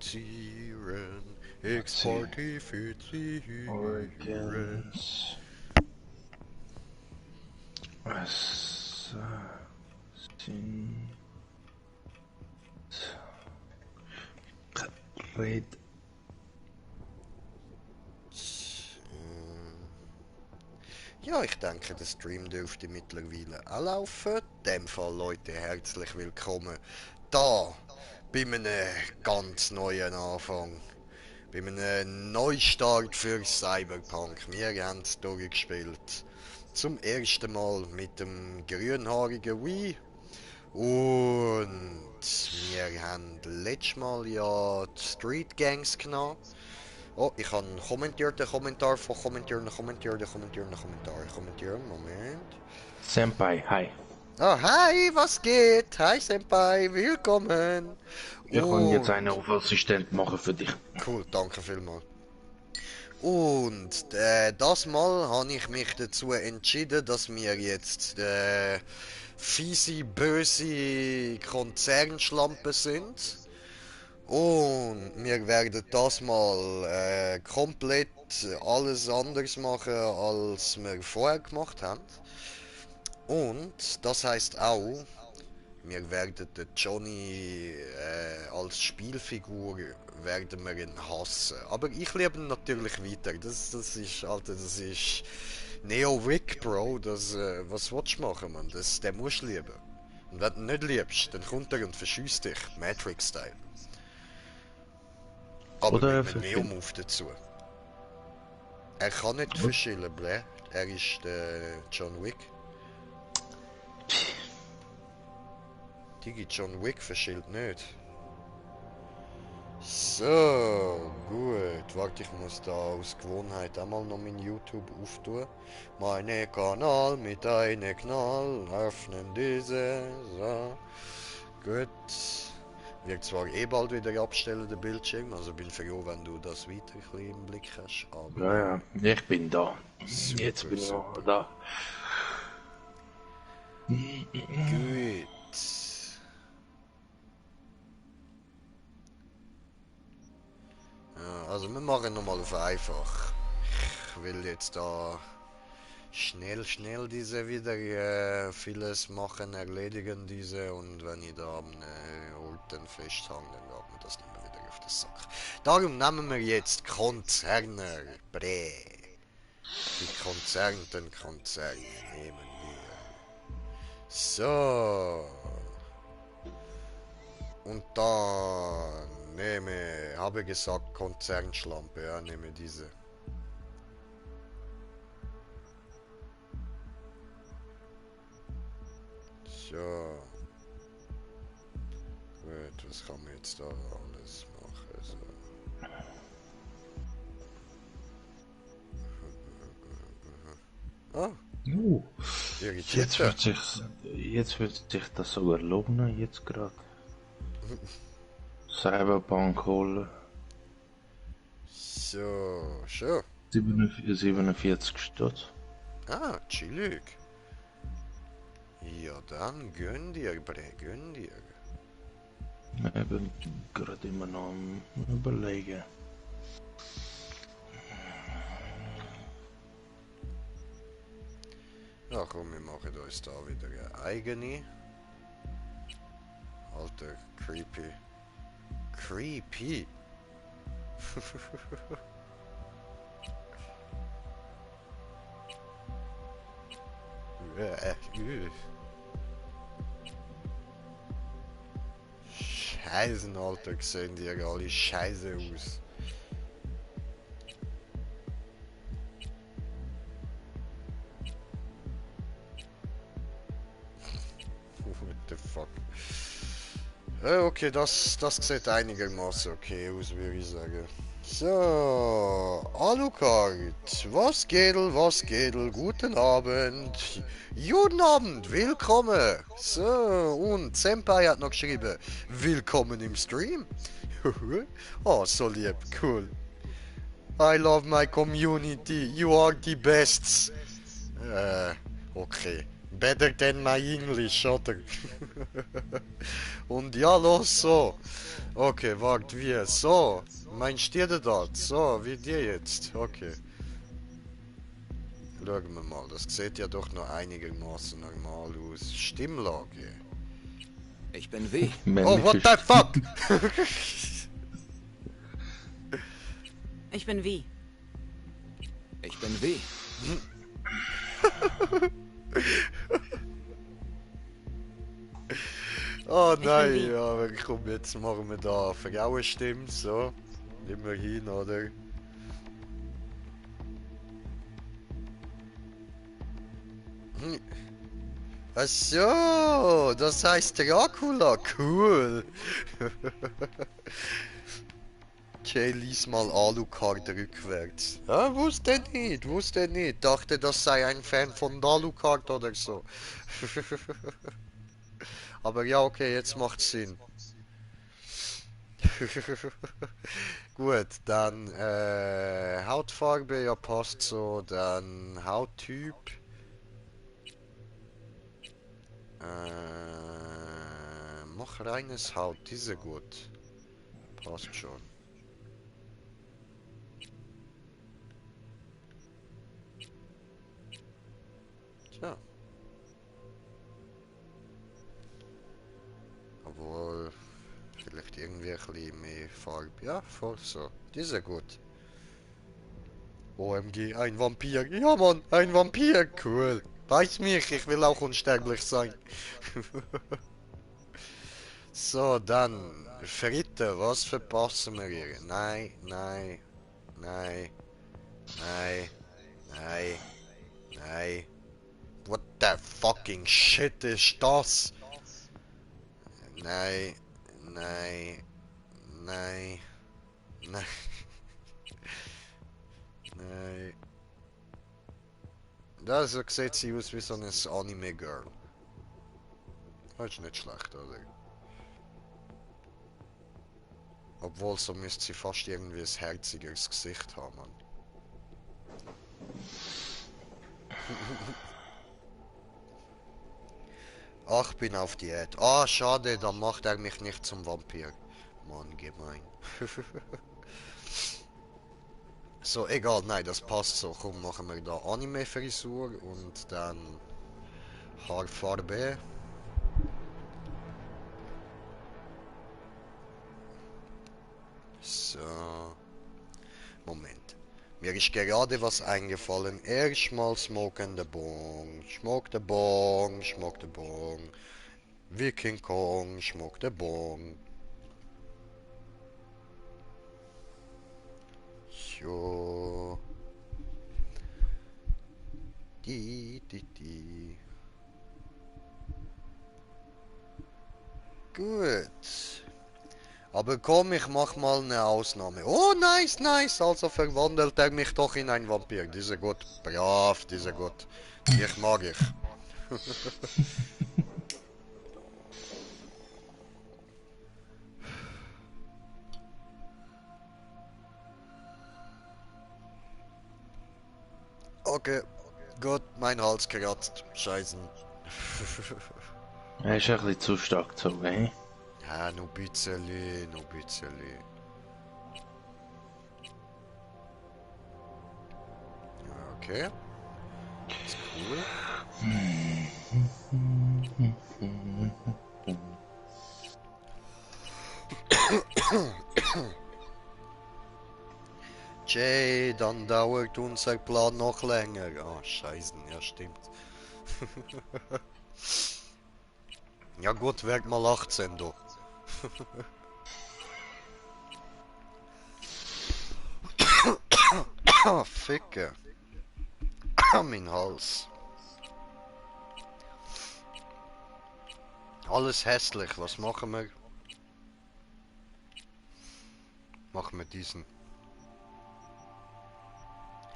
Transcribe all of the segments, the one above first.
Exportieren, exportifizieren. Organs. Assassin. Red. Ja, ich denke, der Stream dürfte mittlerweile auch laufen. In dem Fall, Leute, herzlich willkommen da bei einem ganz neuen Anfang. Bei einem Neustart für Cyberpunk. Wir haben es durchgespielt. Zum ersten Mal mit dem grünhaarigen Wii. Und wir haben letztes Mal ja die Street Gangs genommen. Oh, ich habe einen kommentierten Kommentar von kommentieren. Moment. Senpai, hi. Ah, hi, was geht? Hi, Senpai, willkommen. Ich kann jetzt Und, eine auf Assistent machen für dich. cool, danke vielmals. Und das Mal habe ich mich dazu entschieden, dass wir jetzt fiese, böse Konzernschlampen sind. Und wir werden das mal komplett alles anders machen, als wir vorher gemacht haben. Und das heißt auch, wir werden den Johnny als Spielfigur werden wir ihn hassen. Aber ich liebe ihn natürlich weiter. Das ist, Alter, das ist Neo Rick, Bro. Das, was willst du machen, man? Den musst du lieben. Und wenn du ihn nicht liebst, dann kommt er und verschießt dich. Matrix-Style. Aber Oder mit einem Neo-Move dazu. Er kann nicht verschillen, bläh. Er ist der John Wick. Digi, John Wick verschillt nicht. So, gut. Warte, ich muss da aus Gewohnheit einmal noch mein YouTube auftun. Meine Kanal mit einem Knall. Öffnen diese. So. Gut. Wird zwar eh bald wieder abstellen, der Bildschirm. Also bin froh, wenn du das weiter ein bisschen im Blick hast. Aber Ja, ich bin da. super, Jetzt bin ich super. noch da. Gut. Ja, also wir machen nochmal auf einfach. Ich will jetzt da schnell diese wieder vieles machen, erledigen diese, und wenn ich da am Ort dann festhänge, dann geht mir das nicht mehr wieder auf den Sack. Darum nehmen wir jetzt Konzerne. Brä. Die Konzerne nehmen wir. So. Und dann habe gesagt Konzernschlampe, ja, nehme diese. So. Gut, was kann man jetzt da alles machen? So. Ah, irritiert. Jetzt wird sich das sogar lohnen, jetzt gerade. Cyberpunk holen. So, schon. 47 Stutz. Ah, chillig. Ja, dann gönn dir, bre, gönn dir. Ich bin gerade immer noch am Überlegen. Ja, komm, wir machen uns da wieder eine eigene. Alter, creepy. Creepy. Scheißen, Alter, sehen die alle scheiße aus. What the fuck? Okay, das sieht einigermaßen okay aus, würde ich sagen. So, Alucard, was geht, guten Abend. Guten Abend, willkommen. So, und Senpai hat noch geschrieben, willkommen im Stream. Oh, so lieb, cool. I love my community, you are the best. Okay. Better than my English, oder? Und ja, los so. Okay, wart, wie? So. Meinst du dort? So, wie dir jetzt? Okay. Schauen wir mal. Das sieht ja doch noch einigermaßen normal aus. Stimmlage. Ich bin W. Oh, what Männliche the Stimme. fuck? Ich bin wie? Ich bin W. Oh bin nein, wie. ja, aber komm, jetzt machen wir da Frauenstimme, so. Immerhin, oder? Ach so, das heißt Dracula, cool. Okay, lies mal Alucard rückwärts. Ja, wusste nicht. Dachte, das sei ein Fan von Alucard oder so. Aber ja, okay, jetzt macht's Sinn. Gut, dann Hautfarbe, ja passt so. Dann Hauttyp. Mach reines Haut, diese gut. Passt schon. Tja. Obwohl, vielleicht irgendwie ein bisschen mehr Farbe. Ja, voll so. Diese gut. OMG, ein Vampir. Ja, Mann, ein Vampir. Cool. Weiß mich, ich will auch unsterblich sein. So, dann. Fritte, was verpassen wir hier? Nein, nein, nein, nein, nein, nein. What the fucking shit ist das? Nein, nein, nein, nein, nein. Das so sieht sie aus wie so ein Anime-Girl. Das ist nicht schlecht, oder? Obwohl, so müsste sie fast irgendwie ein herzigeres Gesicht haben. Ach, bin auf Diät. Ah, schade, dann macht er mich nicht zum Vampir. Mann, gemein. So, egal, nein, das passt so. Komm, machen wir da Anime-Frisur und dann Haarfarbe. So. Moment. Mir ist gerade was eingefallen. Erstmal smoken the bong. Smoke the bong, smoke the bong. Viking Kong, smoke the bong. So. Die. Gut. Aber komm, ich mach mal eine Ausnahme. Oh, nice. Also verwandelt er mich doch in einen Vampir. Diese gut. Brav, diese gut. Ich mag ich. Okay. Gut, mein Hals kratzt. Scheißen. Er ist ein bisschen zu stark gezogen, hä? Ja, nur bisschen. Okay. Ist cool. Jay, dann dauert unser Plan noch länger. Ah, scheiße, ja stimmt. Ja gut, werd mal 18, du. Ah, Ficke. Mein Hals. Alles hässlich, was machen wir? Machen wir diesen.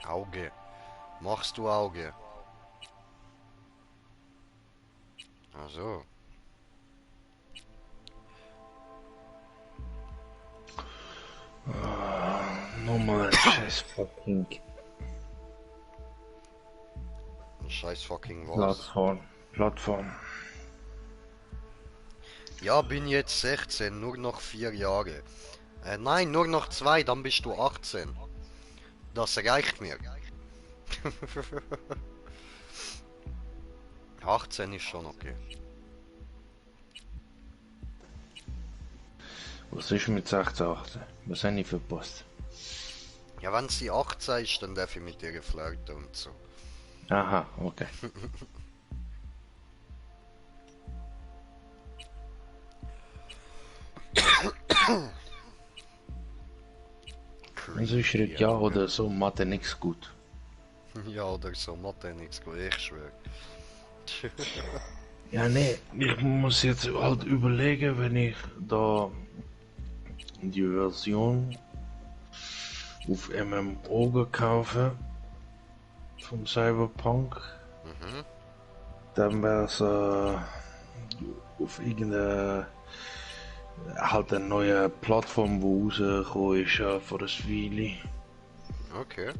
Auge. Machst du Auge? Also. Nochmal scheiß fucking Ein scheiß fucking was. Plattform. Ja, bin jetzt 16, nur noch 4 Jahre. Nein, nur noch 2, dann bist du 18. Das reicht mir. 18 ist schon okay. Was ist mit 16, 18? Was habe ich verpasst? Ja, wenn sie 18 ist, dann darf ich mit ihr flirten und so. Aha, okay. Also ich rede ja oder so, Mathe nix gut. Ja, oder so, Mathe nichts gut, ich schwöre. Ja, nee, ich muss jetzt halt überlegen, wenn ich da die Version auf MMO gekauft vom Cyberpunk, Mhm. dann wäre es auf irgendeine halt eine neue Plattform, wo rausgekommen ist vor der Weile. Okay.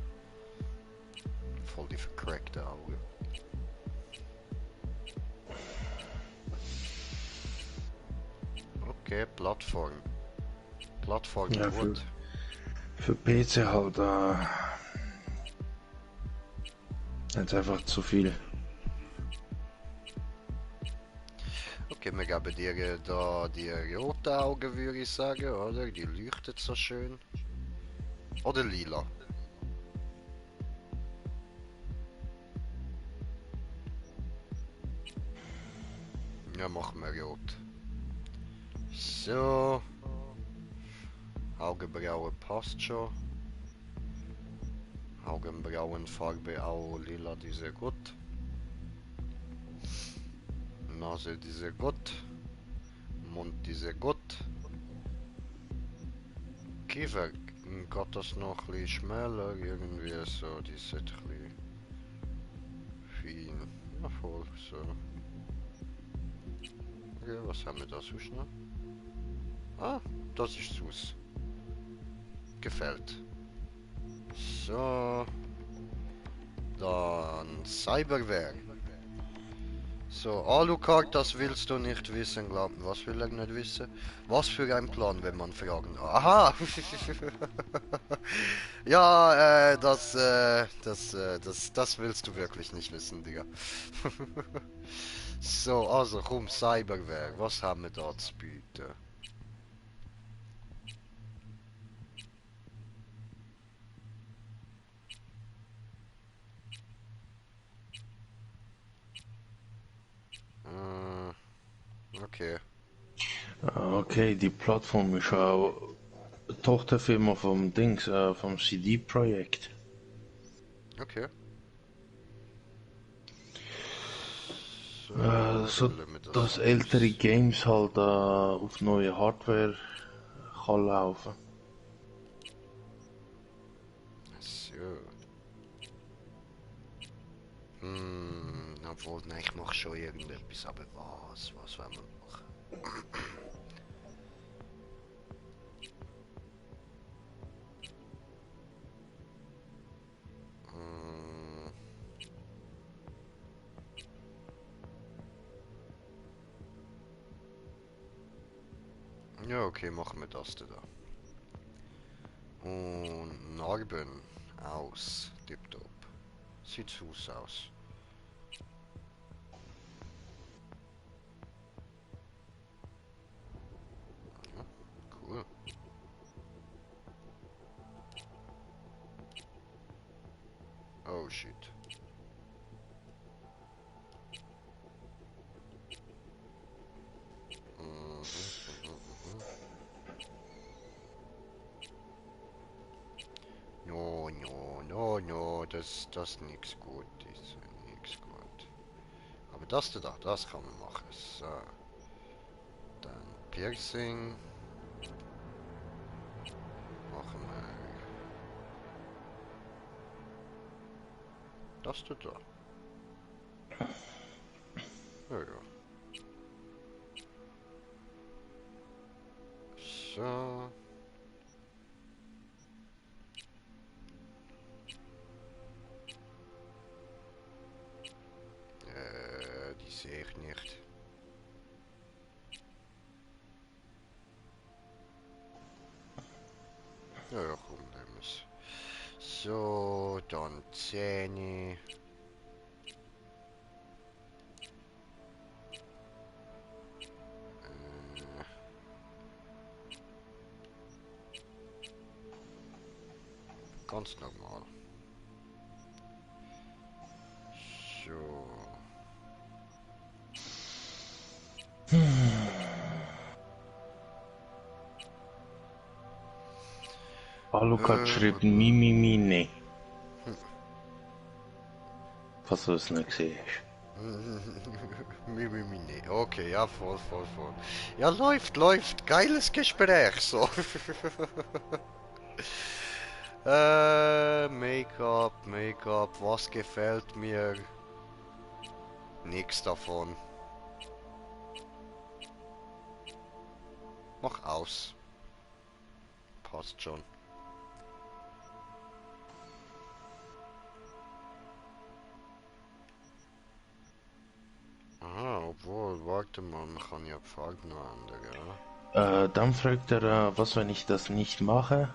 Voll die vercrackte Augen. Okay, Plattform. Plattform Ja, gut. für PC halt jetzt einfach zu viel. Okay, wir geben dir da die rote Augen, würde ich sagen, oder? Die leuchtet so schön. Oder lila. Ja, machen wir rot. So. Augenbrauen passt schon. Augenbrauenfarbe auch lila, die sehr gut. Nase, die sehr gut. Mund, die sehr gut. Kiefer, geht das noch ein bisschen schmäler, irgendwie so, die ist ein bisschen fein. Ja, voll, so. Okay, was haben wir da sonst noch? Ah, das ist süß. Gefällt. So. Dann Cyberware. So, Alucard, das willst du nicht wissen, glaub mir. Was will er nicht wissen? Was für ein Plan, wenn man fragen. Aha! Ja, das willst du wirklich nicht wissen, Digga. So, also komm, Cyberware. Was haben wir da zu bieten? Okay. Okay, die Plattform ist auch eine Tochterfirma vom Dings, vom CD-Projekt. Okay. So, So, dann lassen wir das dass ältere aus. Games halt auf neue Hardware kann laufen. So. Obwohl, nein, ich mache schon irgendetwas, aber was wollen wir machen? Hm, ja, okay, machen wir das da. Und Narben aus, tipptopp. Sieht süß aus. Ja, cool. Oh shit. No, no, no, no, das nix gut ist, nix gut. Aber das da, das kann man machen. So, dann Piercing machen wir das da. Ja, ja. So. Die sehe ich nicht. Ja, komm, nehmen wir's. So, dann Zähne. Ganz normal. So. Alucard schreibt Mimimine. Falls du es nicht gesehen hast. Mimimini. Okay, ja, voll. Ja, läuft. Geiles Gespräch, so. Make-up, was gefällt mir? Nix davon. Mach aus. Passt schon. Ah, obwohl, warte mal, man kann ja Farben ändern, ja? Dann fragt er, was, wenn ich das nicht mache?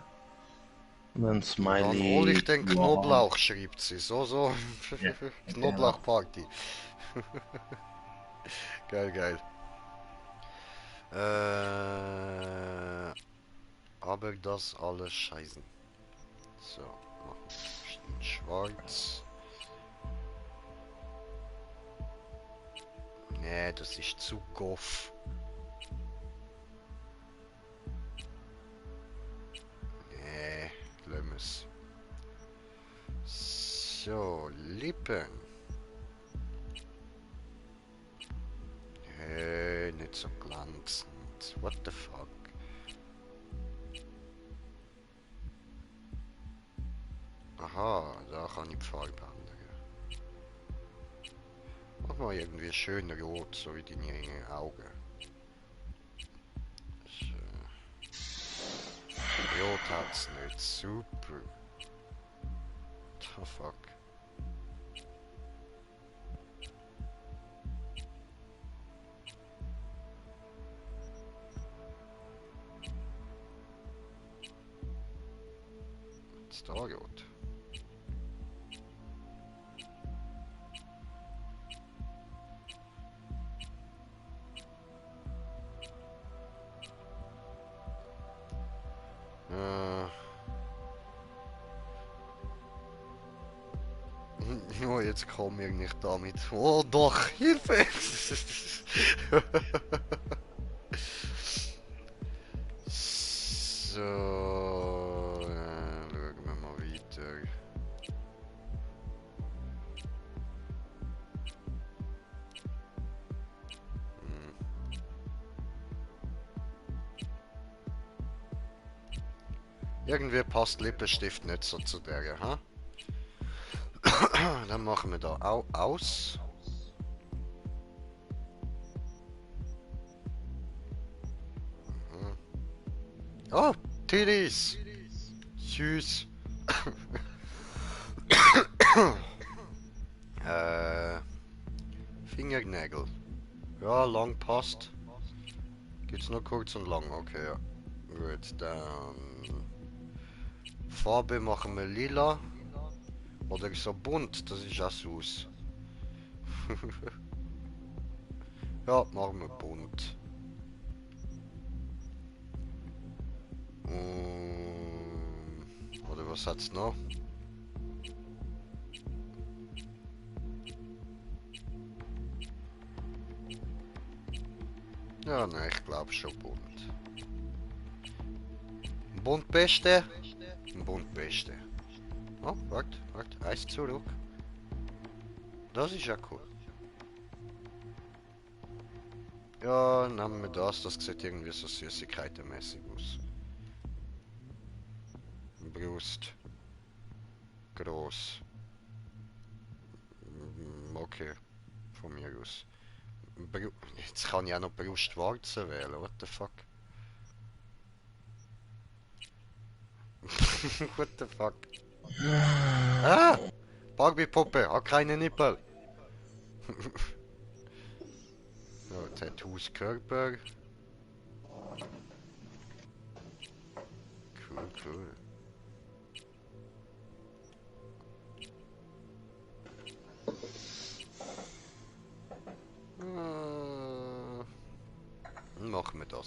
Und dann Dann hol ich Smiley. den Knoblauch, schreibt sie. So. Ja, Knoblauchparty. Geil. Aber das alles scheißen. So, machen wir in schwarz. Nee, das ist zu goff. Nee, lassen wir's. So, Lippen. Hey, nicht so glänzend. What the fuck? Aha, da kann ich die Farbe ändern. Mach mal irgendwie schön rot, so wie deine Augen. So. Rot hat's nicht. Super. The fuck. What's da rot? Oh, jetzt komm ich nicht damit. Oh doch, Hilfe! So, schauen wir mal weiter. Irgendwie passt Lippenstift nicht so zu der, ha? Dann machen wir da aus. Oh, Titties! Süß. Fingernägel. Ja, lang passt. Gibt's nur kurz und lang, okay, ja. Gut, dann... Farbe machen wir lila. Oder so bunt, das ist auch süß. Ja, machen wir bunt. Oder was hat's noch? Ja, ne, ich glaube schon bunt. Bunt beste? Bunt beste. Oh, warte, eins zurück. Das ist ja cool. Ja, nehmen wir das sieht irgendwie so süßigkeitenmäßig aus. Brust. Groß. Okay, von mir aus. Jetzt kann ich auch noch Brustwarzen wählen, what the fuck? What the fuck? Ah! Barbie-Puppe, hat keine Nippel. So, Tattoos Körper. Cool.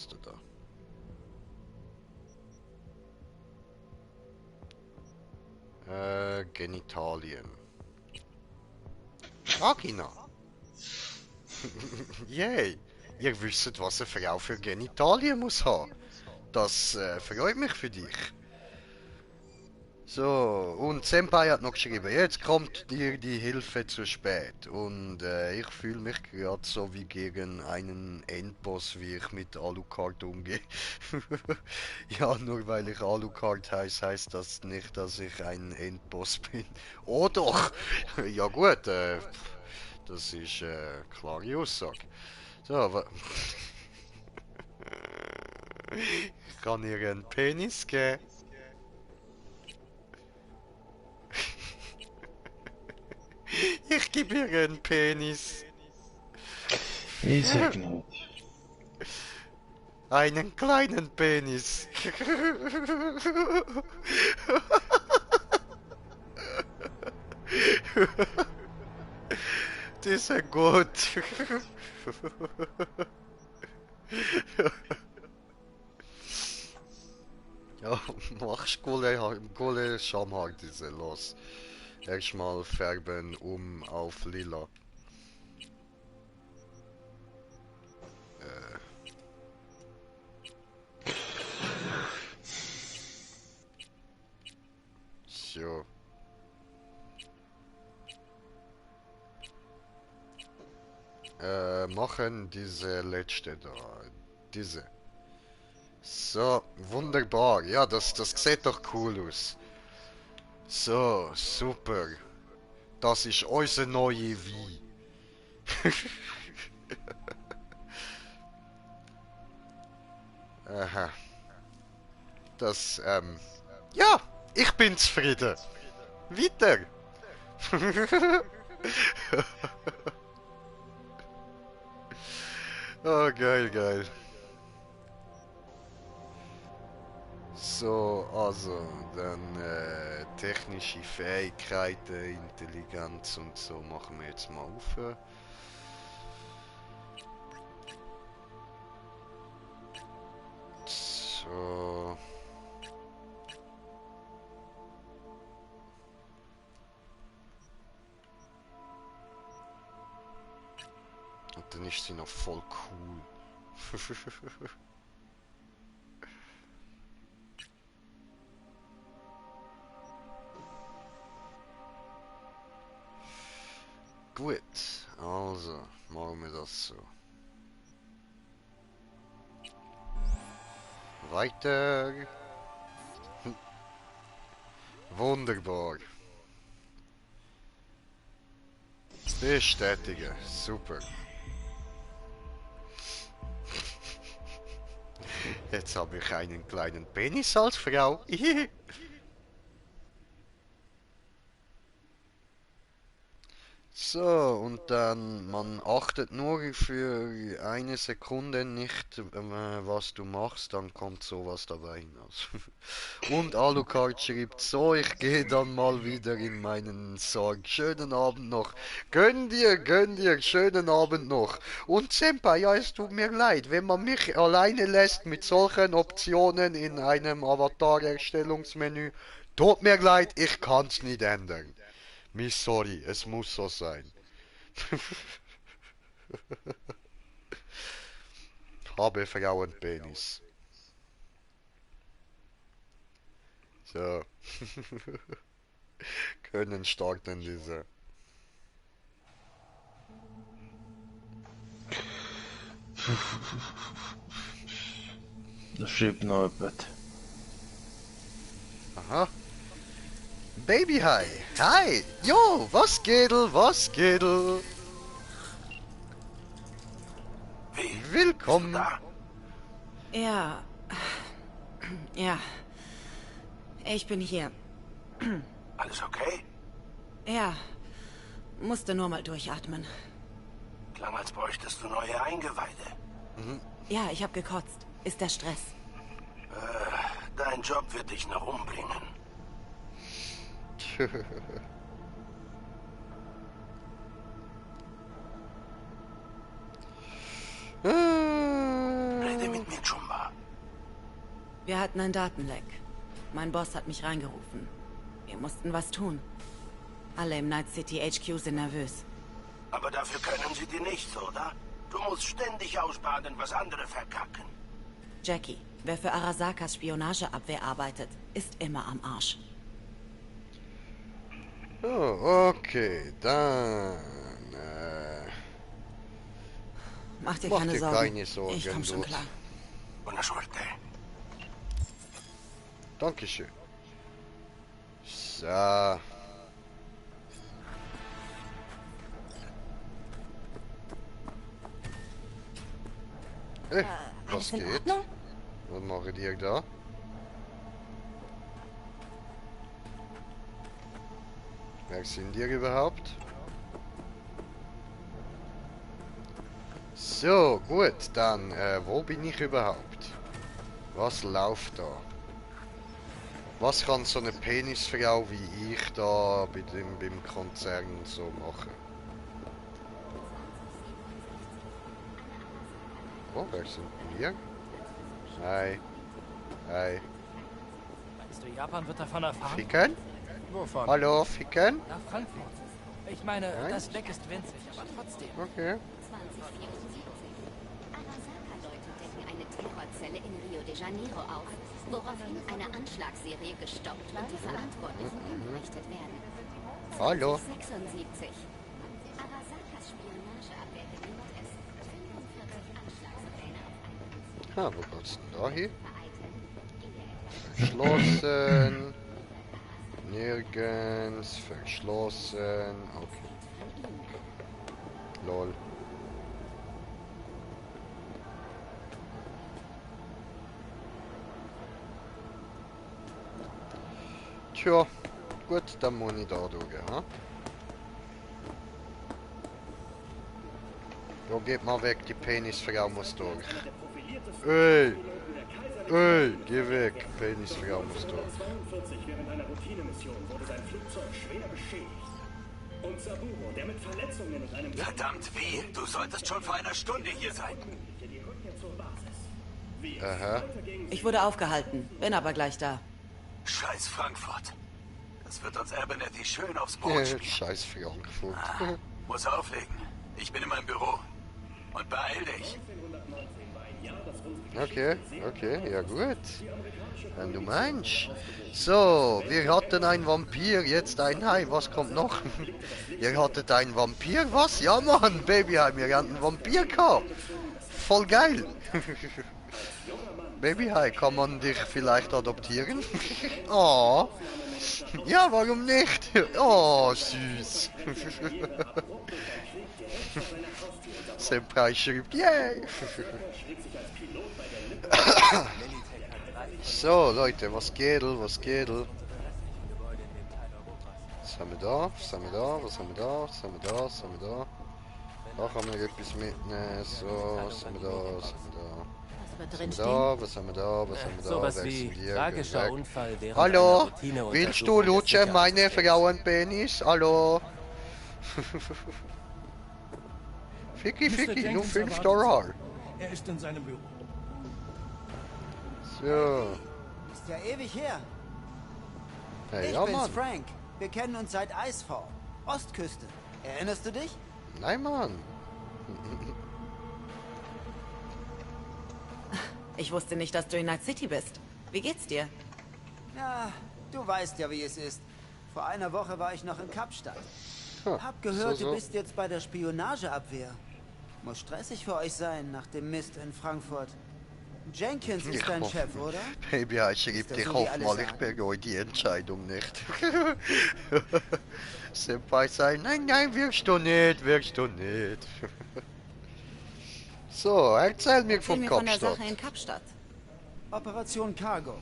hast du da? Genitalien. Vagina. Yay. Ihr wisst, was eine Frau für Genitalien muss haben. Das freut mich für dich. So, und Senpai hat noch geschrieben, jetzt kommt dir die Hilfe zu spät. Und ich fühle mich gerade so wie gegen einen Endboss, wie ich mit Alucard umgehe. Ja, nur weil ich Alucard heiße, heißt das nicht, dass ich ein Endboss bin. Oh doch! Ja gut, das ist klare Aussage. So, aber... Kann ihr einen Penis geben? Ich gebe ihr einen Penis. Ich sag nicht. Einen kleinen Penis. Das ist ja gut. Ja, machst Gole Schamhaar diese los. Erstmal färben auf lila. So. Machen diese letzte da. Diese. So, wunderbar. Ja, das sieht doch cool aus. So, super. Das ist unser neue Wein. Aha. Das, ja, ich bin zufrieden. Weiter. Oh, geil, geil. So, also, dann technische Fähigkeiten, Intelligenz und so machen wir jetzt mal auf. So. Und dann ist sie noch voll cool. Gut, also machen wir das so. Weiter. Wunderbar. Bestätigen, super. Jetzt habe ich einen kleinen Penis als Frau. So, und dann, man achtet nur für eine Sekunde nicht, was du machst, dann kommt sowas dabei hinaus. Und Alucard schreibt so, ich gehe dann mal wieder in meinen Sorg. Schönen Abend noch. Gönn dir, schönen Abend noch. Und Senpai, ja, es tut mir leid, wenn man mich alleine lässt mit solchen Optionen in einem Avatar-Erstellungsmenü. Tut mir leid, ich kann's nicht ändern. Miss sorry, es muss so sein. Habe Frauenpenis. So. Können starten diese. Da schreibt noch jemand. Aha. Baby Hi. Hi. Jo, was Gedel, was Gedel. Willkommen. Ja. Ja. Ich bin hier. Alles okay? Ja. Musste nur mal durchatmen. Klang, als bräuchtest du neue Eingeweide. Ja, ich hab gekotzt. Ist der Stress. Dein Job wird dich noch umbringen. Rede mit mir, Chum. Wir hatten ein Datenleck. Mein Boss hat mich reingerufen. Wir mussten was tun. Alle im Night City HQ sind nervös. Aber dafür können sie dir nichts, oder? Du musst ständig ausbaden, was andere verkacken. Jackie, wer für Arasakas Spionageabwehr arbeitet, ist immer am Arsch. Oh, okay, dann... Mach dir Mach keine dir Sorgen. keine Sorgen, Ich komm schon du. klar. Buona suerte. Dankeschön. So. Hey, was Alles in geht? Ordnung? Was macht ihr da? Wer sind ihr überhaupt? So, gut, dann, wo bin ich überhaupt? Was läuft da? Was kann so eine Penisfrau wie ich da beim Konzern so machen? Oh, wer sind denn hier? Hi. Hi. Meinst du, Japan wird davon erfahren? Ficken? Wovon? Hallo, Ficken? Nach Frankfurt. Ich meine, Nein. das Leck ist winzig, aber trotzdem. Okay. 2074. Arasaka-Leute decken eine Terrorzelle in Rio de Janeiro auf, woraufhin eine Anschlagsserie gestoppt und die Verantwortlichen hingerichtet werden. Hallo. 2076. Arasakas Spionageabwehr gelingt es, 45 Anschlagspläne auf einen Ah, wo geht's denn da hin? vereiteln. Verschlossen. Nirgends. Verschlossen. Okay. Lol. Tja, gut, dann muss ich da durch, ha? Da geht mal weg, die Penisfrau muss durch. Ey! Ey, geh weg, Penisfrau muss durch. 42 während einer Routinemission wurde sein Flugzeug schwer beschädigt. Und Saburo, der mit Verletzungen und einem... Verdammt, wie? Du solltest schon vor einer Stunde hier sein. Die Rückkehr zur Basis. Aha. Ich wurde aufgehalten, bin aber gleich da. Scheiß Frankfurt. Das wird uns Abernethy schön aufs Boot spielen. Scheiß Frankfurt. Muss auflegen. Ich bin in meinem Büro. Und beeil dich. Okay, okay, ja gut. Wenn du meinst. So, wir hatten einen Vampir, jetzt ein Hai. Was kommt noch? Ihr hattet einen Vampir? Was? Ja, Mann, Babyhai, wir hatten einen Vampir gehabt. Voll geil. Babyhai, kann man dich vielleicht adoptieren? Oh. Ja, warum nicht? Oh, süß. Senpai schreibt, yay. So, Leute, was geht? Was geht? Was haben wir da? Was haben wir da? Was haben wir da? Was haben wir da? Was haben wir da? Da kann man etwas mitnehmen. So, was haben wir da? Was haben wir da? Was wird Was drinstehen? haben wir da? Was haben wir da? Was haben wir da? Sowas Wer wie sind hier? tragischer Weg. Unfall während Hallo? einer Routineuntersuchung Willst du des lutschen meine Sicherheitsdienstes. Frauenpenis? Hallo? Ficky, Ficky, nur $5. Er ist in seinem Büro. So. Ist ja ewig her. Hey, Ich ja, bin's, Mann. Frank. Wir kennen uns seit Icefall. Ostküste. Erinnerst du dich? Nein, Mann. Ich wusste nicht, dass du in Night City bist. Wie geht's dir? Ja, du weißt ja, wie es ist. Vor einer Woche war ich noch in Kapstadt. Ha, Hab gehört, so. du bist jetzt bei der Spionageabwehr. Muss stressig für euch sein, nach dem Mist in Frankfurt. Jenkins ist Ich dein hoffe- Chef, oder? Baby, ich schrieb Ist das dich so, wie auf alle mal, ich sagen? bereue die Entscheidung nicht. Senpai sagt, nein, nein, wirkst du nicht, wirkst du nicht. So, erzähl mir Erzähl vom mir von der Kapstadt. Sache in Kapstadt. Operation Cargo.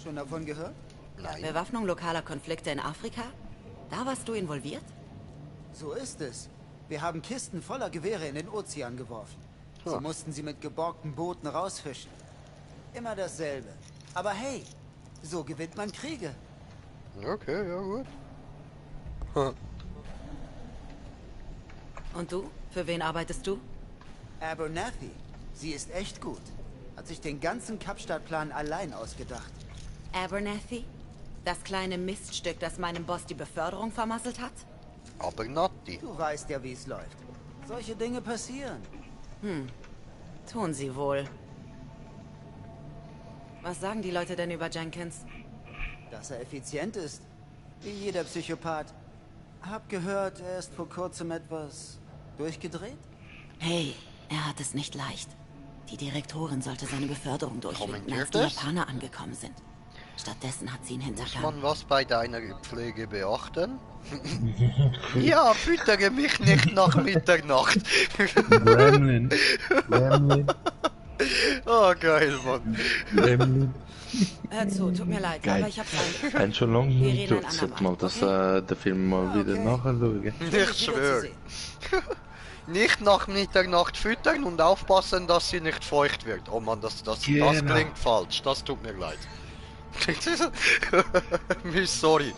Schon davon gehört? Nein. Bewaffnung lokaler Konflikte in Afrika? Da warst du involviert? So ist es. Wir haben Kisten voller Gewehre in den Ozean geworfen. Sie Ha. mussten sie mit geborgten Booten rausfischen. Immer dasselbe. Aber hey, so gewinnt man Kriege. Okay, ja gut. Und du? Für wen arbeitest du? Abernathy, sie ist echt gut. Hat sich den ganzen Kapstadtplan allein ausgedacht. Abernathy? Das kleine Miststück, das meinem Boss die Beförderung vermasselt hat? Aber Natti. Du weißt ja, wie es läuft. Solche Dinge passieren. Tun sie wohl. Was sagen die Leute denn über Jenkins? Dass er effizient ist. Wie jeder Psychopath. Hab gehört, er ist vor kurzem etwas durchgedreht. Hey, er hat es nicht leicht. Die Direktorin sollte seine Beförderung durchwinken, als Kommentiert die es? Japaner angekommen sind. Stattdessen hat sie ihn Muss hintergangen. man was bei deiner Pflege beachten? Ja, füttere mich nicht nach Mitternacht. Gremlin. Gremlin. Oh, geil, Mann. Gremlin. Hör zu, tut mir leid, Geil. aber ich hab's ein... En schon lange Wir nicht reden ein durchgesetzt, mal, andermal, dass der Film mal wieder Okay. nachschauen. Ich schwöre. Nicht nach Mitternacht füttern und aufpassen, dass sie nicht feucht wird. Oh Mann, das Genau. klingt falsch. Das tut mir leid. Sorry.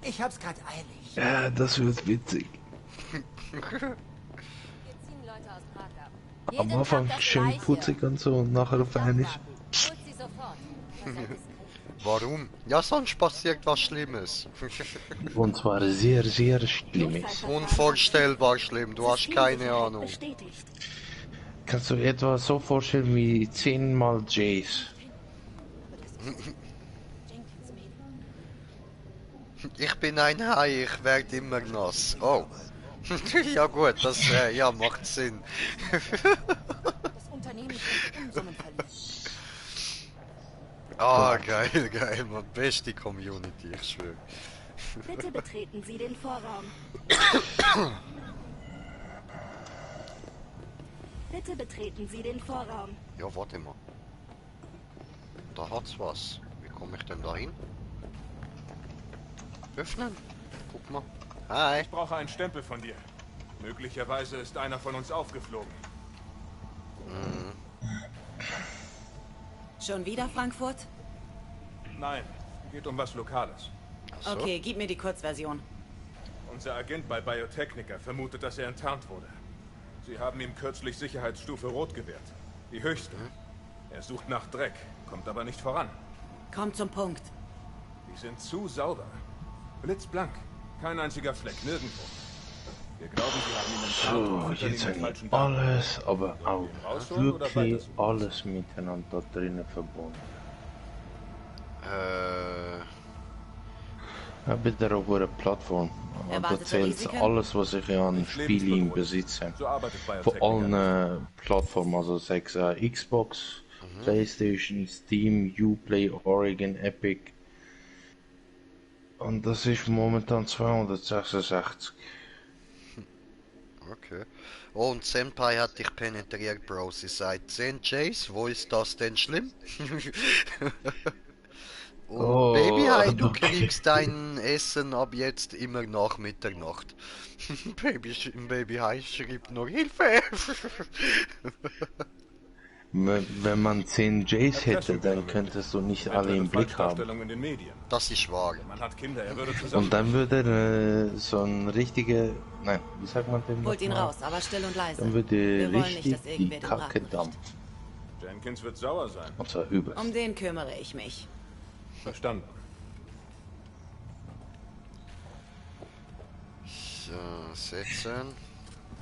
Ich hab's grad eilig. Ja, das wird witzig. Wir ziehen Leute aus Prag ab. Am Anfang schön putzig und so und nachher auf einmal. Holt sie sofort. Versagt es Warum? Ja, sonst passiert was Schlimmes. Und zwar sehr, sehr schlimmes. Unvorstellbar schlimm, du hast keine Ahnung. bestätigt. Kannst du etwa so vorstellen wie 10 mal Jace? Ich bin ein Hai, ich werde immer nass. Oh. Ja gut, das ja, macht Sinn. Das Unternehmen ist Unsummen verliehen. Ah, geil, geil, man. Beste Community, ich schwöre. Bitte betreten Sie den Vorraum. Bitte betreten Sie den Vorraum. Ja, warte mal. Da hat's was. Wie komme ich denn da hin? Öffnen? Guck mal. Hi. Ich brauche einen Stempel von dir. Möglicherweise ist einer von uns aufgeflogen. Schon wieder Frankfurt? Nein, geht um was Lokales. Ach so. Okay, gib mir die Kurzversion. Unser Agent bei Biotechnica vermutet, dass er enttarnt wurde. Sie haben ihm kürzlich Sicherheitsstufe Rot gewährt. Die höchste. Er sucht nach Dreck, kommt aber nicht voran. Komm zum Punkt. Die sind zu sauber. Blitzblank. Kein einziger Fleck, nirgendwo. Wir glauben, sie haben ihn enttarnt und So, füttern ihn jetzt mit haben falschen wir Daten. alles, aber auch Rausholen oder wirklich weitersuchen? alles miteinander da drinnen verbunden. Ja, bitte auf einer Plattform. Und da Erwartete zählt Risiken? alles, was ich an Nicht Spielen lebensbedrohlich. besitze. So arbeitet Von Biotechnica. allen Plattformen, also sechs Xbox, PlayStation, Steam, Uplay, Oregon, Epic. Und das ist momentan 266. Okay. Oh, und Senpai hat dich penetriert, Bro. Sie sagt, 10 Jays, wo ist das denn schlimm? Und Oh. Babyhai, du kriegst dein Essen ab jetzt immer nach Mitternacht. Babyhai schrieb nur Hilfe. Wenn man 10 Jays hätte, dann könntest du nicht alle im Blick haben. Falschdarstellung in den Medien. Das ist wahr. Man hat Kinder, er würde zusammen. Und dann würde so ein richtiger, nein, wie sagt man denn Holt ihn nochmal? raus, aber still und leise. Dann würde Wir wollen nicht, richtig dass die irgendwer den Kacke Braten dampfen. Jenkins wird sauer sein. Und zwar übelst. Um den kümmere ich mich. Verstanden. So, setzen.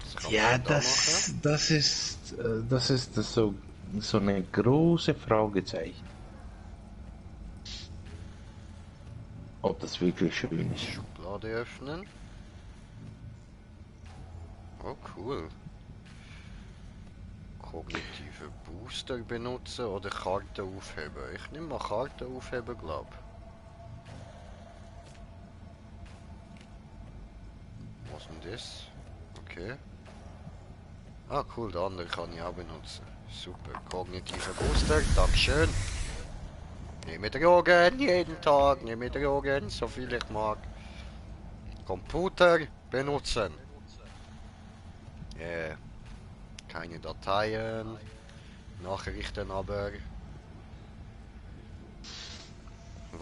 Was kann Ja, man da machen? das ist so eine große Fragezeichen. Ob das wirklich schön ist. Schublade öffnen. Oh, cool. Kognitive Booster benutzen oder Karte aufheben. Ich nehme mal Karte aufheben, glaub. Was ist denn das? Okay. Ah, cool, der andere kann ich auch benutzen. Super. Kognitive Booster, Dankeschön. Nehme Drogen, jeden Tag, nehme Drogen, so viel ich mag. Computer benutzen. Keine Dateien. Nachrichten aber.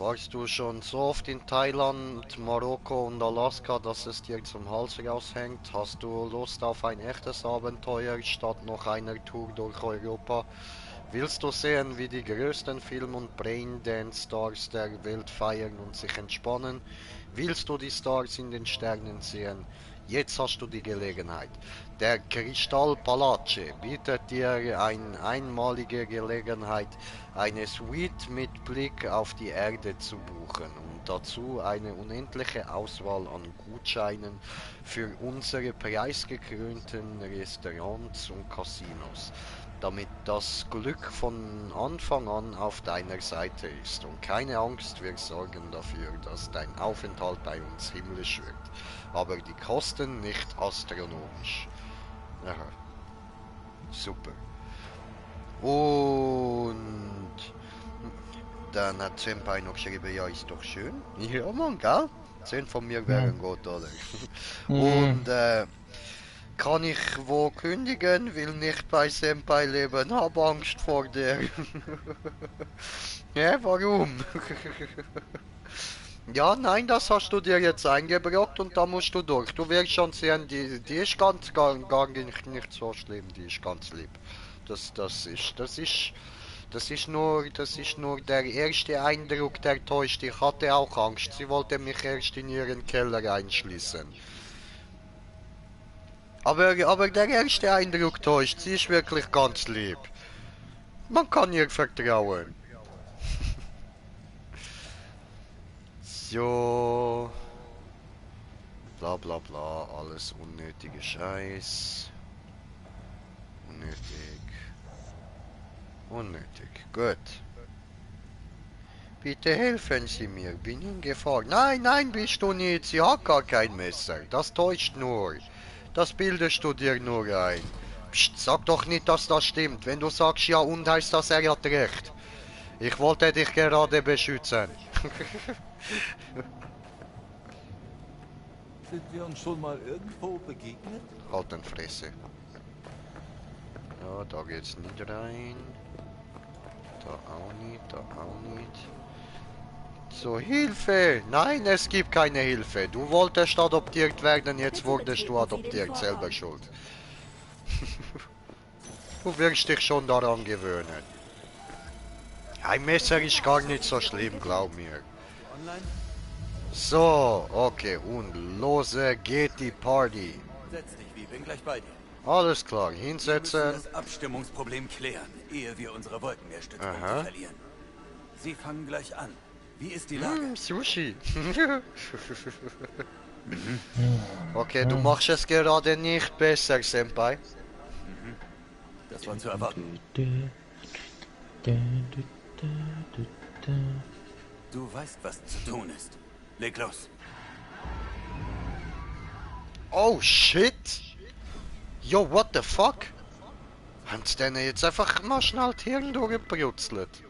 Warst du schon so oft in Thailand, Marokko und Alaska, dass es dir zum Hals raushängt? Hast du Lust auf ein echtes Abenteuer statt noch einer Tour durch Europa? Willst du sehen, wie die größten Film- und Braindance-Stars der Welt feiern und sich entspannen? Willst du die Stars in den Sternen sehen? Jetzt hast du die Gelegenheit. Der Crystal Palace bietet dir eine einmalige Gelegenheit, eine Suite mit Blick auf die Erde zu buchen und dazu eine unendliche Auswahl an Gutscheinen für unsere preisgekrönten Restaurants und Casinos, damit das Glück von Anfang an auf deiner Seite ist. Und keine Angst, wir sorgen dafür, dass dein Aufenthalt bei uns himmlisch wird. Aber die Kosten nicht astronomisch. Aha. Super. Und dann hat Senpai noch geschrieben, ja, ist doch schön. Ja, Mann, gell? 10 von mir wären gut, oder? Und kann ich wo kündigen? Will nicht bei Senpai leben, hab Angst vor der. Ja, warum? Ja, nein, das hast du dir jetzt eingebrockt und da musst du durch. Du wirst schon sehen, die ist gar nicht so schlimm, die ist ganz lieb. Das ist nur der erste Eindruck, der täuscht. Ich hatte auch Angst. Sie wollte mich erst in ihren Keller einschließen. Aber der erste Eindruck täuscht. Sie ist wirklich ganz lieb. Man kann ihr vertrauen. So. Bla bla bla. Alles unnötige Scheiß. Unnötig. Gut. Bitte helfen Sie mir. Bin in Gefahr. Nein, nein, bist du nicht. Sie hat gar kein Messer. Das täuscht nur. Das bildest du dir nur ein. Psst, sag doch nicht, dass das stimmt. Wenn du sagst ja und, heißt das, er hat recht. Ich wollte dich gerade beschützen. Sind wir uns schon mal irgendwo begegnet? Halt den Fresse. Ja, da geht's nicht rein. Da auch nicht, da auch nicht. So, Hilfe! Nein, es gibt keine Hilfe. Du wolltest adoptiert werden, jetzt wurdest du adoptiert. Selber schuld. Du wirst dich schon daran gewöhnen. Ein Messer ist gar nicht so schlimm, glaub mir. So, okay, und lose geht die Party. Setz dich, wie bin gleich bei dir. Alles klar, hinsetzen. Wir müssen das Abstimmungsproblem klären, ehe wir unsere Wolkenmeerstützpunkte verlieren. Sie fangen gleich an. Wie ist die Lage? Sushi. Okay, du machst es gerade nicht besser, Senpai. Das war zu erwarten. Du weißt, was zu tun ist. Leg los. Oh shit! Yo, what the fuck? Haben sie denn jetzt einfach mal schnell die Hirn durchgebrutzelt?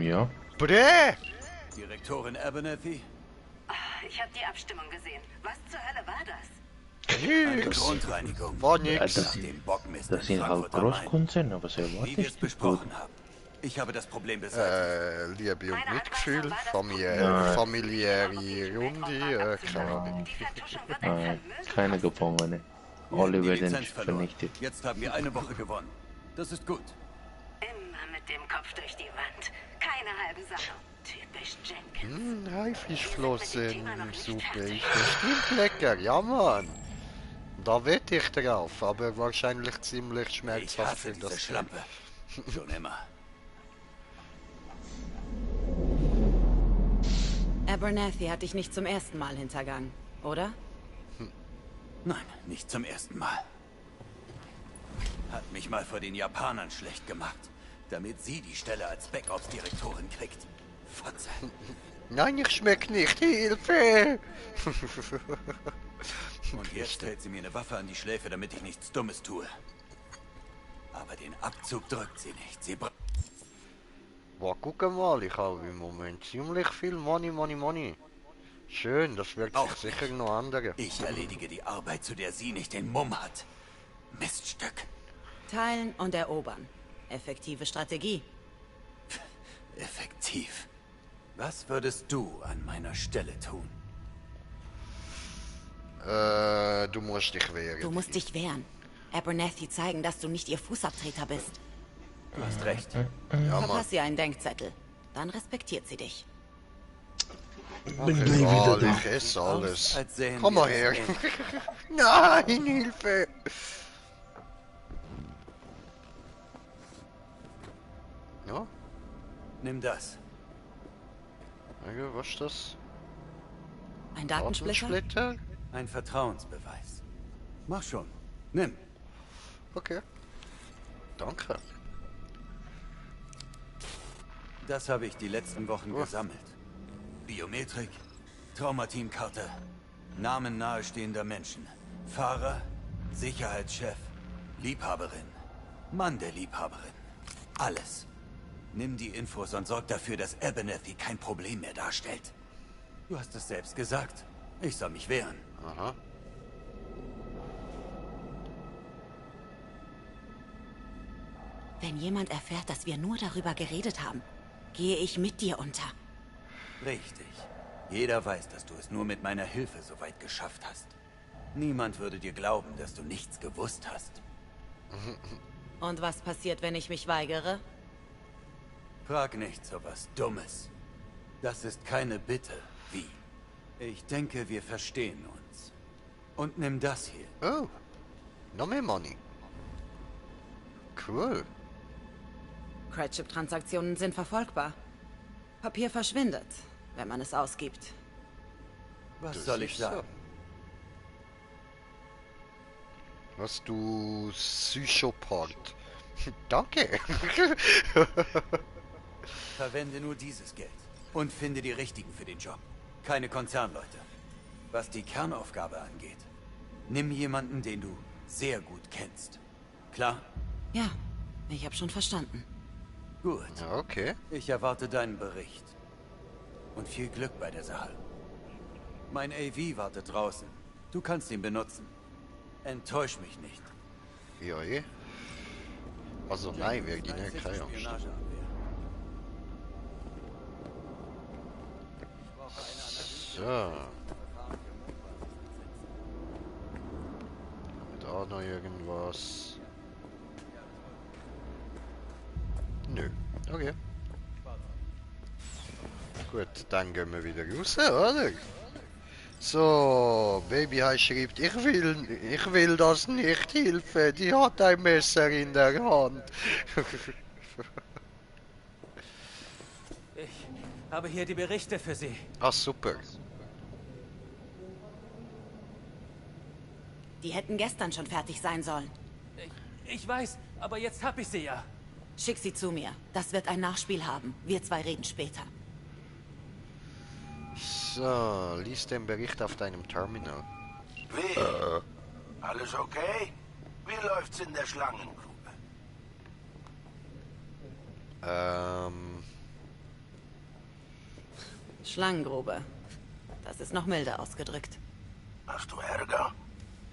Ja. Bräh! Direktorin Abernathy? Ich habe die Abstimmung gesehen. Was zur Hölle war das? Eine Grundreinigung. War nix. Das sind halt Großkonzerne, aber sehr Wie wir es besprochen haben. Ich habe das Problem beseitigt. Liebe und Mitgefühl, familiäre Runde, keine Ahnung. Keine Gefangene. Alle werden vernichtet. Jetzt haben wir eine Woche gewonnen. Das ist gut. Immer mit dem Kopf durch die Wand. Keine halben Sachen. Typisch Jenkins. Haifischflossensuppe ist bestimmt lecker, ja Mann. Da wette ich drauf, aber wahrscheinlich ziemlich schmerzhaft für das Schlampe. Schon immer. Abernathy hat dich nicht zum ersten Mal hintergangen, oder? Nein, nicht zum ersten Mal. Hat mich mal vor den Japanern schlecht gemacht, damit sie die Stelle als Backups-Direktorin kriegt. Fotze. Nein, ich schmeck nicht. Hilfe! Und jetzt hält sie mir eine Waffe an die Schläfe, damit ich nichts Dummes tue. Aber den Abzug drückt sie nicht. Sie Boah, guck mal, ich habe im Moment ziemlich viel Money. Schön, das wird sich sicher noch andere. Ich erledige die Arbeit, zu der sie nicht den Mumm hat. Miststück. Teilen und erobern. Effektive Strategie. Effektiv. Was würdest du an meiner Stelle tun? Du musst dich wehren. Du musst dich wehren. Abernathy zeigen, dass du nicht ihr Fußabtreter bist. Du hast recht. Ja, Mann. Verpass ihr einen Denkzettel. Dann respektiert sie dich. Bin gleich wieder da. Ich esse alles. Als sähen Komm wir mal es her. ähnlich. Nein, Hilfe. Ja, Nimm das. okay, was ist das? Ein Datensplitter? Datensplitter? Ein Vertrauensbeweis. Mach schon. Nimm. Okay. Danke. Das habe ich die letzten Wochen gesammelt. Biometrik, Traumateamkarte, Namen nahestehender Menschen, Fahrer, Sicherheitschef, Liebhaberin, Mann der Liebhaberin. Alles. Nimm die Infos und sorg dafür, dass Abernathy kein Problem mehr darstellt. Du hast es selbst gesagt. Ich soll mich wehren. Aha. Wenn jemand erfährt, dass wir nur darüber geredet haben, gehe ich mit dir unter. Richtig. Jeder weiß, dass du es nur mit meiner Hilfe so weit geschafft hast. Niemand würde dir glauben, dass du nichts gewusst hast. Und was passiert, wenn ich mich weigere? Frag nicht so was Dummes. Das ist keine Bitte. Wie? Ich denke, wir verstehen uns. Und nimm das hier. Oh. Noch mehr Money. Cool. Credchip-Transaktionen sind verfolgbar. Papier verschwindet, wenn man es ausgibt. Was Das soll ich ist sagen? Was du Psychopath. Danke. Verwende nur dieses Geld. Und finde die Richtigen für den Job. Keine Konzernleute. Was die Kernaufgabe angeht, nimm jemanden, den du sehr gut kennst. Klar? Ja, ich habe schon verstanden. Gut. Ja, okay. Ich erwarte deinen Bericht. Und viel Glück bei der Sache. Mein AV wartet draußen. Du kannst ihn benutzen. Enttäusch mich nicht. Ja, eh. Also nein, wir die nicht keine Angst. So. Haben wir da noch irgendwas? Nö. Okay. Gut, dann gehen wir wieder raus, oder? So, Baby schreibt, ich will das nicht, Hilfe, die hat ein Messer in der Hand. Ich habe hier die Berichte für Sie. Ah, super. Die hätten gestern schon fertig sein sollen. Ich weiß, aber jetzt hab ich sie ja. Schick sie zu mir. Das wird ein Nachspiel haben. Wir zwei reden später. So, lies den Bericht auf deinem Terminal. Wie? Alles okay? Wie läuft's in der Schlangengrube? Schlangengrube. Das ist noch milder ausgedrückt. Hast du Ärger?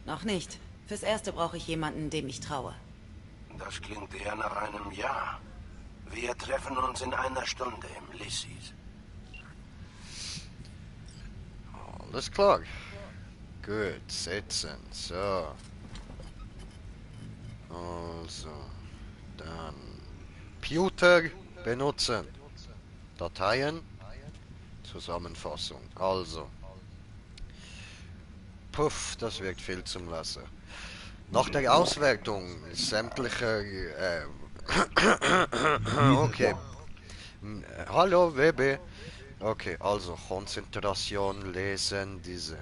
Noch nicht. Fürs Erste brauche ich jemanden, dem ich traue. Das klingt eher nach einem Ja. Wir treffen uns in einer Stunde im Lissys. Alles klar. Gut, setzen. So. Also. Dann. Computer benutzen. Dateien. Zusammenfassung. Also. Puff, das wirkt viel zum Lassen. Nach der Auswertung sämtlicher... okay. Hallo, WB. Okay, also Konzentration, lesen, diese.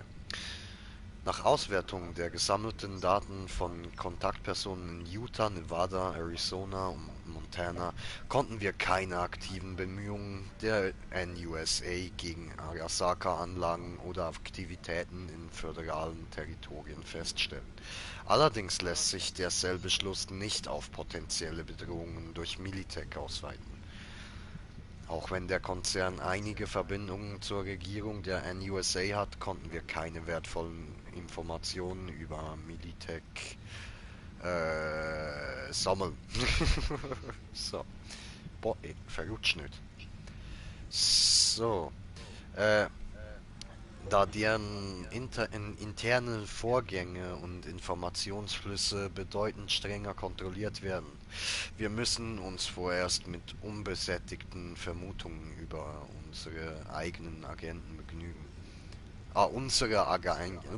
Nach Auswertung der gesammelten Daten von Kontaktpersonen in Utah, Nevada, Arizona und Montana konnten wir keine aktiven Bemühungen der NUSA gegen Arasaka-Anlagen oder Aktivitäten in föderalen Territorien feststellen. Allerdings lässt sich derselbe Schluss nicht auf potenzielle Bedrohungen durch Militech ausweiten. Auch wenn der Konzern einige Verbindungen zur Regierung der NUSA hat, konnten wir keine wertvollen Informationen über Militech sammeln. So. Boah, ey, verrutscht nicht. So. Da deren interne Vorgänge und Informationsflüsse bedeutend strenger kontrolliert werden. Wir müssen uns vorerst mit unbesättigten Vermutungen über unsere eigenen Agenten begnügen. Unsere Agenten.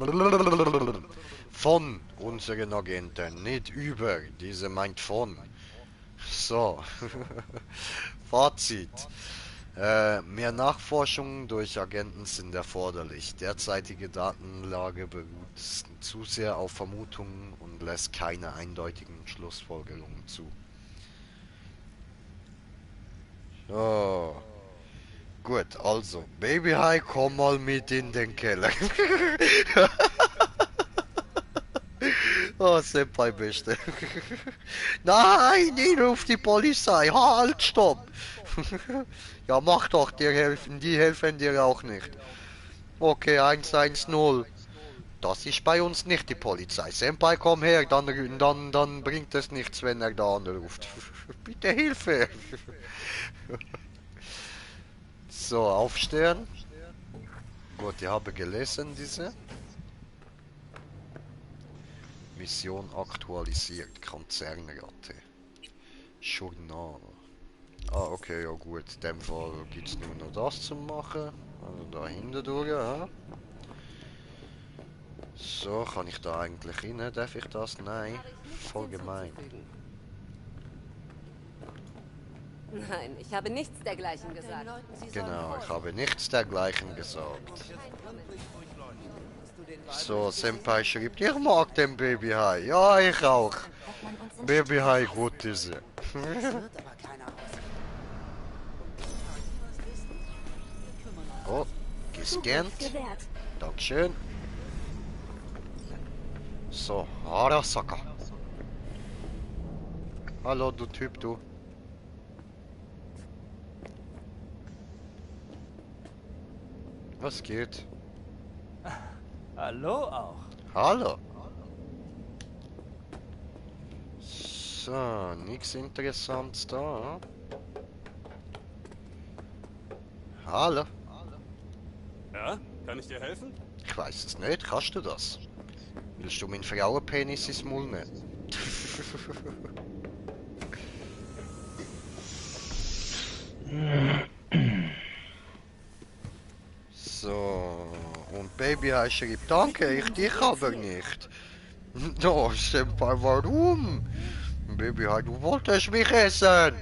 Von unseren Agenten, nicht über. Diese meint von. So. Fazit. Mehr Nachforschungen durch Agenten sind erforderlich. Derzeitige Datenlage beruht zu sehr auf Vermutungen und lässt keine eindeutigen Schlussfolgerungen zu. So. Gut, also, Baby High, komm mal mit in den Keller. Oh, Senpai beste. Nein, ich ruf die Polizei. Halt, stopp. Ja, mach doch, die helfen dir auch nicht. Okay, 110. Das ist bei uns nicht die Polizei. Senpai, komm her, dann bringt es nichts, wenn er da anruft. Bitte Hilfe. So, aufstehen. Gut, ich habe gelesen, diese. Mission aktualisiert, Konzernratte. Journal. Okay, ja gut. In dem Fall gibt es nur noch das zu machen. Also da hinten durch, ja. So, kann ich da eigentlich rein? Darf ich das? Nein. Voll gemein. Nein, ich habe nichts dergleichen gesagt. Genau, ich habe nichts dergleichen gesagt. So, Senpai schreibt, ich mag den Baby High. Ja, ich auch. Baby High, gut ist er. Oh, gescannt. Dankeschön. So, Arasaka. Hallo, du Typ, du. Was geht? Hallo auch. Hallo. So, nichts Interessantes da. Hallo. Ja, kann ich dir helfen? Ich weiß es nicht, kannst du das? Willst du meinen Frauenpenis ins Maul nehmen? So, und Baby schreibt, danke, ich dich aber nicht. No, Senpai, warum? Baby, du wolltest mich essen.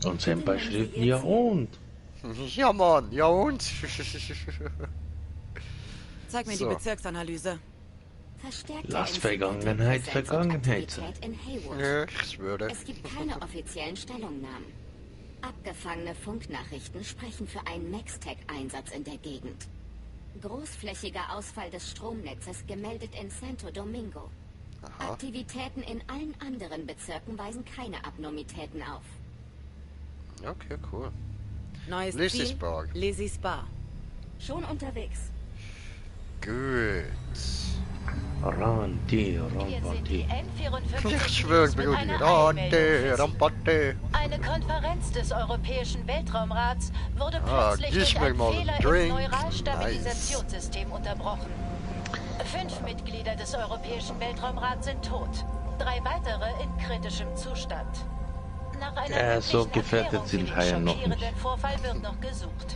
Und Senpai schreibt, ja und? Ja Mann, ja und? Zeig mir So. die Bezirksanalyse. Lass Vergangenheit Vergangenheit sein. Ja, ich schwöre. Es gibt keine offiziellen Stellungnahmen. Abgefangene Funknachrichten sprechen für einen Max-Tech-Einsatz in der Gegend. Großflächiger Ausfall des Stromnetzes gemeldet in Santo Domingo. Aha. Aktivitäten in allen anderen Bezirken weisen keine Abnormitäten auf. Okay, cool. Neues Lizzie Ziel, Spa. Lizzie Spa. Schon unterwegs. Gut. Ranti, Rampati. Ich schwöre, Brudi. Ranti, Rampati. Eine Konferenz des Europäischen Weltraumrats wurde plötzlich gib durch mir einen mal Fehler einen Drink. im Neuralstabilisationssystem unterbrochen. 5 Mitglieder des Europäischen Weltraumrats sind tot. 3 weitere in kritischem Zustand. Nach einer So mündlichen gefährdet Erklärung für sind den Haie noch schockierenden nicht. Vorfall wird noch gesucht.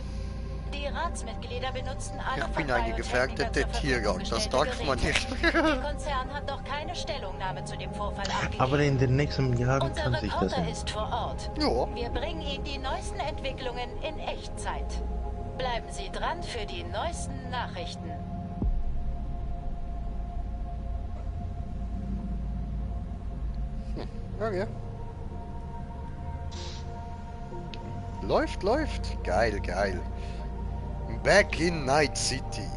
Die Ratsmitglieder benutzten alle Ich bin von eine BioTechnica gefährdete zur Verfügung Tierart, das gestellte darf man Geräte. nicht. Der Konzern hat noch keine Stellungnahme zu dem Vorfall abgegeben. Aber in den nächsten Jahren Unser kann sich das Reporter ändern. ist vor Ort. Ja. Wir bringen Ihnen die neuesten Entwicklungen in Echtzeit. Bleiben Sie dran für die neuesten Nachrichten. Okay. Läuft, läuft. Geil, geil. Back in Night City.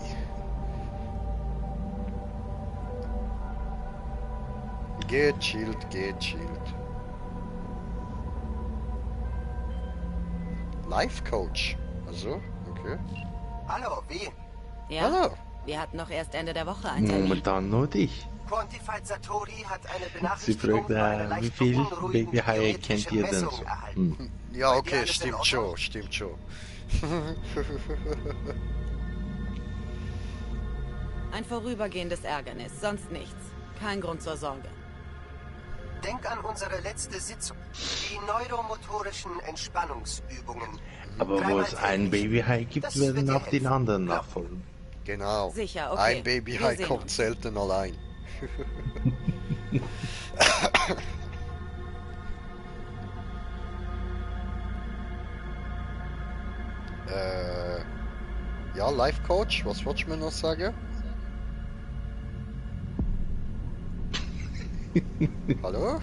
Gechillt, gechillt. Life Coach. Also, okay. Hallo, wie? Ja, Hallo. wir hatten noch erst Ende der Woche einen Termin. Momentan nur dich. Quantified Satori hat eine Sie Benachrichtigung fragt, über eine wie leicht viel beunruhigende Babyhaie kennt theoretische ihr denn Messung so? erhalten. Ja, Bei dir okay, alles in stimmt Ordnung? schon, stimmt schon. Ein vorübergehendes Ärgernis, sonst nichts. Kein Grund zur Sorge. Denk an unsere letzte Sitzung. Die neuromotorischen Entspannungsübungen. Aber wo es einen Babyhai gibt, werden auch die anderen nachfolgen. Genau. Sicher, okay. Ein Babyhai kommt selten allein. Ja, Life Coach, was wolltest du mir noch sagen? Hallo?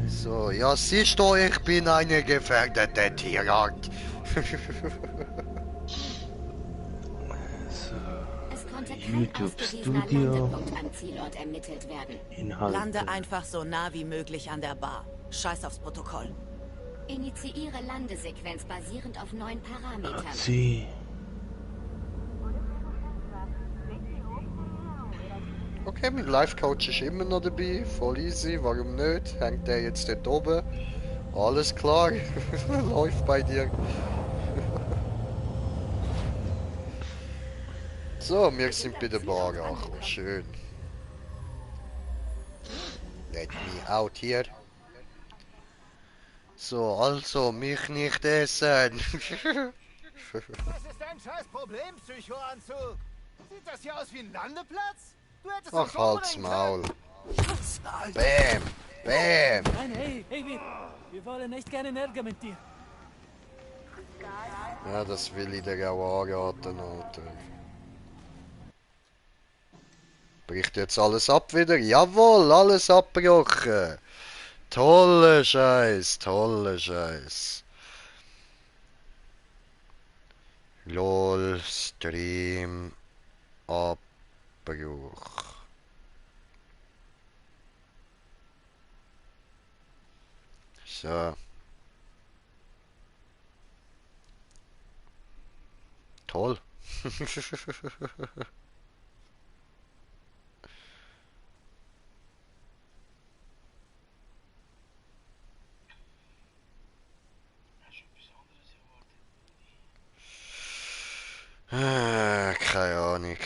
So, ja, siehst du, ich bin eine gefährdete Tierart. Es konnte kein YouTube ausgewiesener Studio. Landepunkt am Zielort ermittelt werden. Inhalte. Lande einfach so nah wie möglich an der Bar. Scheiß aufs Protokoll. Initiiere Landesequenz basierend auf 9 Parametern. Sie. Okay, mein Life Coach ist immer noch dabei, voll easy, warum nicht? Hängt der jetzt dort oben? Alles klar, läuft bei dir. So, wir sind bei der Bar angekommen, schön. Let me out here. So, also, mich nicht essen. Was ist dein scheiß Problem, Psychoanzug? Sieht das hier aus wie ein Landeplatz? Du hättest uns Ach, halt's umbringen Maul. können. Bam, bam. Nein, hey, wir wollen nicht gerne Ärger mit dir. Ja, das will ich dir auch anraten, Alter. Bricht jetzt alles ab wieder? Jawohl, alles abgebrochen. Tolle Scheiß, tolle Scheiß. LOL, Stream, Abbruch. So. Toll. Keine Ahnung.